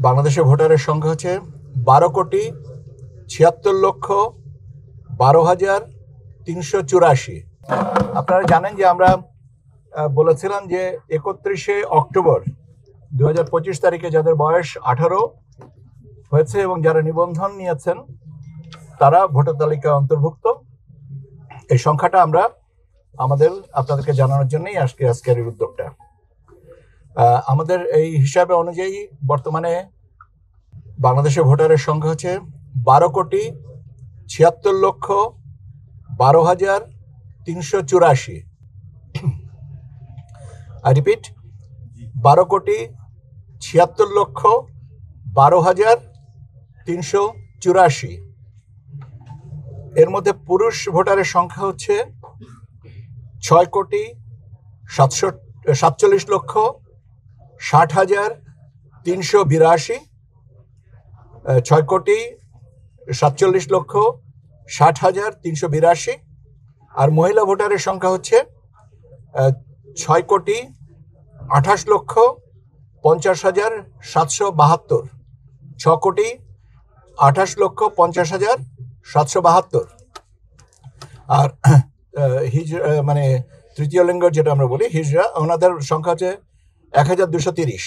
বাংলাদেশের ভোটারের সংখ্যা হচ্ছে 12,76,12,384। আপনারা জানেন যে আমরা বলেছিলাম যে 31শে অক্টোবর 2025 তারিখে যাদের বয়স 18 হয়েছে এবং যারা নিবন্ধন নিয়েছেন তারা ভোটার তালিকায় অন্তর্ভুক্ত। এই সংখ্যাটা আমরা আপনাদেরকে জানানোর জন্যই আজকের এই উদ্যোগটা। আমাদের এই হিসাবে অনুযায়ী বর্তমানে বাংলাদেশের ভোটারের সংখ্যা হচ্ছে 12,76,12,384। I repeat, 12,76,12,384। এর মধ্যে পুরুষ ভোটারের সংখ্যা হচ্ছে 6,47,60,382। 6,47,60,382। আর মহিলা ভোটারের সংখ্যা হচ্ছে 6,28,50,772। 6,28,50,772। আর মানে তৃতীয় লিঙ্গ যেটা আমরা বলি হিজড়া, ওনাদের সংখ্যা হচ্ছে 1,230।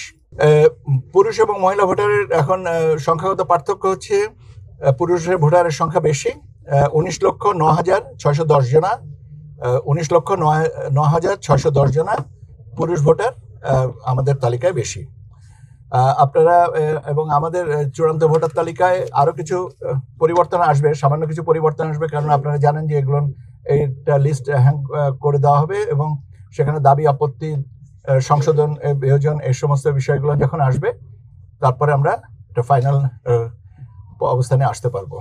পুরুষ এবং মহিলা ভোটারের এখন সংখ্যাগত পার্থক্য হচ্ছে পুরুষের ভোটারের সংখ্যা বেশি, 19,09,610 জনা। 19,09,610 জনা পুরুষ ভোটার আমাদের তালিকায় বেশি। আপনারা এবং আমাদের চূড়ান্ত ভোটার তালিকায় আরো কিছু পরিবর্তন আসবে, সামান্য কিছু পরিবর্তন আসবে, কারণ আপনারা জানেন যে এগুলো এইটা লিস্ট হ্যাং করে দেওয়া হবে এবং সেখানে দাবি আপত্তি সংশোধন বিয়োজন এই সমস্ত বিষয়গুলো যখন আসবে তারপরে আমরা একটা ফাইনাল অবস্থানে আসতে পারবো।